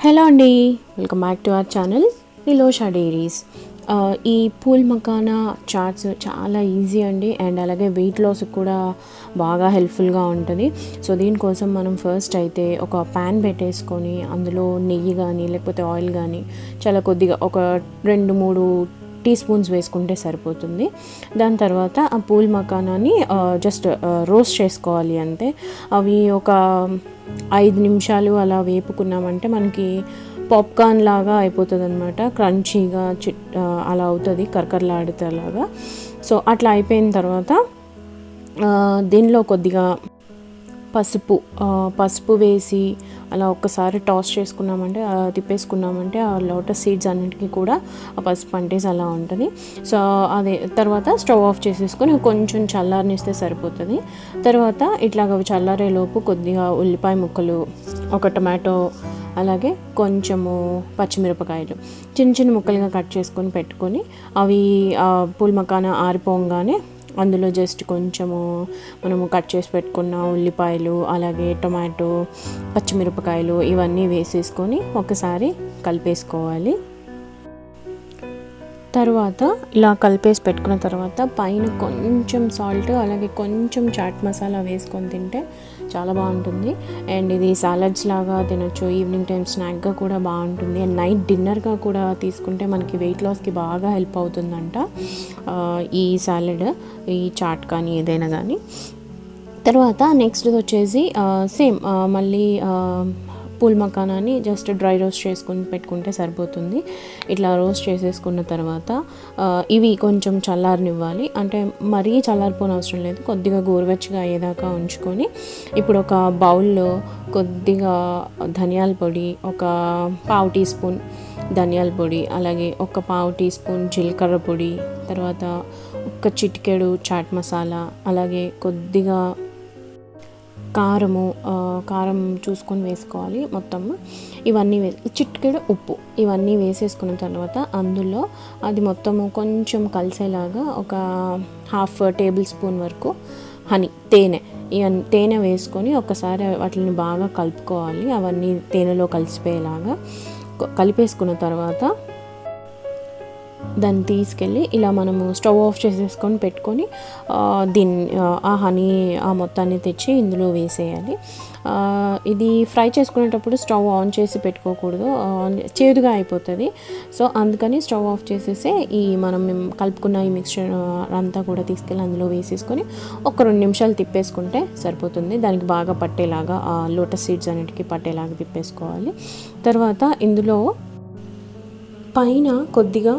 Hello అండి, welcome back to our channel Nilosha Diaries. ఈ phool makhana chats చాలా ఈజీ అండి, అండ్ అలాగే వెయిట్ లాస్ కూడా బాగా హెల్ప్ఫుల్గా ఉంటుంది. సో దీనికోసం మనం ఫస్ట్ అయితే ఒక ప్యాన్ పెట్టేసుకొని అందులో నెయ్యి కానీ లేకపోతే ఆయిల్ కానీ చాలా కొద్దిగా ఒక 2-3 టీ స్పూన్స్ వేసుకుంటే సరిపోతుంది. దాని తర్వాత ఆ పూల్ మకానాని జస్ట్ రోస్ట్ చేసుకోవాలి అంతే. అవి ఒక 5 నిమిషాలు అలా వేపుకున్నామంటే మనకి పాప్కార్న్ లాగా అయిపోతుంది అనమాట. క్రంచీగా అలా అవుతుంది, కరకరలాడుతేలాగా. సో అట్లా అయిపోయిన తర్వాత దీనిలో కొద్దిగా పసుపు వేసి అలా ఒక్కసారి టాస్ చేసుకున్నామంటే, తిప్పేసుకున్నామంటే ఆ లోటస్ సీడ్స్ అన్నిటికీ కూడా ఆ పసుపు అంటేసి అలా ఉంటుంది. సో అదే తర్వాత స్టవ్ ఆఫ్ చేసేసుకొని కొంచెం చల్లారనిస్తే సరిపోతుంది. తర్వాత ఇట్లాగ చల్లారేలోపు కొద్దిగా ఉల్లిపాయ ముక్కలు, ఒక టమాటో, అలాగే కొంచెము పచ్చిమిరపకాయలు చిన్న చిన్న ముక్కలుగా కట్ చేసుకొని పెట్టుకొని అవి పూల్ మకానా ఆరిపోగానే అందులో జస్ట్ కొంచెము మనము కట్ చేసి పెట్టుకున్న ఉల్లిపాయలు, అలాగే టొమాటో, పచ్చిమిరపకాయలు ఇవన్నీ వేసేసుకొని ఒకసారి కలిపేసుకోవాలి. తర్వాత ఇలా కలిపేసి పెట్టుకున్న తర్వాత పైన కొంచెం సాల్ట్, అలాగే కొంచెం చాట్ మసాలా వేసుకొని తింటే చాలా బాగుంటుంది. అండ్ ఇది సాలడ్స్ లాగా తినొచ్చు, ఈవినింగ్ టైం స్నాక్గా కూడా బాగుంటుంది. అండ్ నైట్ డిన్నర్గా కూడా తీసుకుంటే మనకి వెయిట్ లాస్కి బాగా హెల్ప్ అవుతుందంట ఈ సాలడ్, ఈ చాట్ కానీ ఏదైనా కానీ. తర్వాత నెక్స్ట్ వచ్చేసి సేమ్ మళ్ళీ పూల్ మకానాని జస్ట్ డ్రై రోస్ట్ చేసుకుని పెట్టుకుంటే సరిపోతుంది. ఇట్లా రోస్ట్ చేసేసుకున్న తర్వాత ఇవి కొంచెం చల్లారనివ్వాలి. అంటే మరీ చల్లారిపోని అవసరం లేదు, కొద్దిగా గోరువెచ్చగా అయ్యేదాకా ఉంచుకొని ఇప్పుడు ఒక బౌల్లో కొద్దిగా ధనియాల పొడి, ఒక 1/2 టీ స్పూన్ ధనియాల పొడి, అలాగే ఒక 1/2 టీ స్పూన్ జీలకర్ర పొడి, తర్వాత ఒక చిటికెడు చాట్ మసాలా, అలాగే కొద్దిగా కారం చూసుకొని వేసుకోవాలి మొత్తం. ఇవన్నీ చిటికెడు ఉప్పు, ఇవన్నీ వేసేసుకున్న తర్వాత అందులో అది మొత్తము కొంచెం కలిసేలాగా ఒక 1/2 టేబుల్ స్పూన్ వరకు తేనె వేసుకొని ఒకసారి వాటిని బాగా కలుపుకోవాలి. అవన్నీ తేనెలో కలిసిపోయేలాగా కలిపేసుకున్న తర్వాత దాన్ని తీసుకెళ్ళి ఇలా మనము స్టవ్ ఆఫ్ చేసేసుకొని పెట్టుకొని ఆ హనీ ఆ మొత్తాన్ని తెచ్చి ఇందులో వేసేయాలి. ఇది ఫ్రై చేసుకునేటప్పుడు స్టవ్ ఆన్ చేసి పెట్టుకోకూడదు, చేదుగా అయిపోతుంది. సో అందుకని స్టవ్ ఆఫ్ చేసేసి మనం కలుపుకున్న ఈ మిక్స్చర్ అంతా కూడా తీసుకెళ్ళి అందులో వేసేసుకొని ఒక 2 నిమిషాలు తిప్పేసుకుంటే సరిపోతుంది. దానికి బాగా పట్టేలాగా లోటస్ సీడ్స్ అన్నిటికీ పట్టేలాగా తిప్పేసుకోవాలి. తర్వాత ఇందులో పైన కొద్దిగా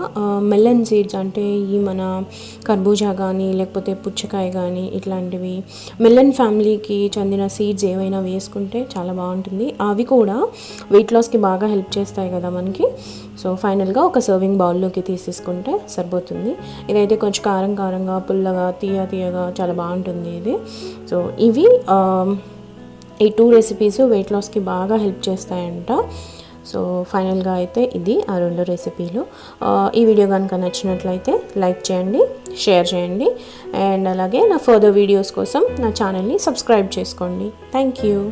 మెలన్ సీడ్స్, అంటే ఈ మన కర్బూజా కానీ లేకపోతే పుచ్చకాయ కానీ ఇట్లాంటివి మెలన్ ఫ్యామిలీకి చెందిన సీడ్స్ ఏవైనా వేసుకుంటే చాలా బాగుంటుంది. అవి కూడా వెయిట్ లాస్కి బాగా హెల్ప్ చేస్తాయి కదా మనకి. సో ఫైనల్గా ఒక సర్వింగ్ బౌల్లోకి తీసేసుకుంటే సరిపోతుంది. ఇదైతే కొంచెం కారంగా, పుల్లగా, తీయగా చాలా బాగుంటుంది ఇది. సో ఇవి ఈ 2 రెసిపీస్ వెయిట్ లాస్కి బాగా హెల్ప్ చేస్తాయంట. సో ఫైనల్గా అయితే ఇది ఆ 2 రెసిపీలు. ఈ వీడియో కనుక నచ్చినట్లయితే లైక్ చేయండి, షేర్ చేయండి, అండ్ అలాగే నా ఫర్దర్ వీడియోస్ కోసం నా ఛానల్ని సబ్స్క్రైబ్ చేసుకోండి. Thank you.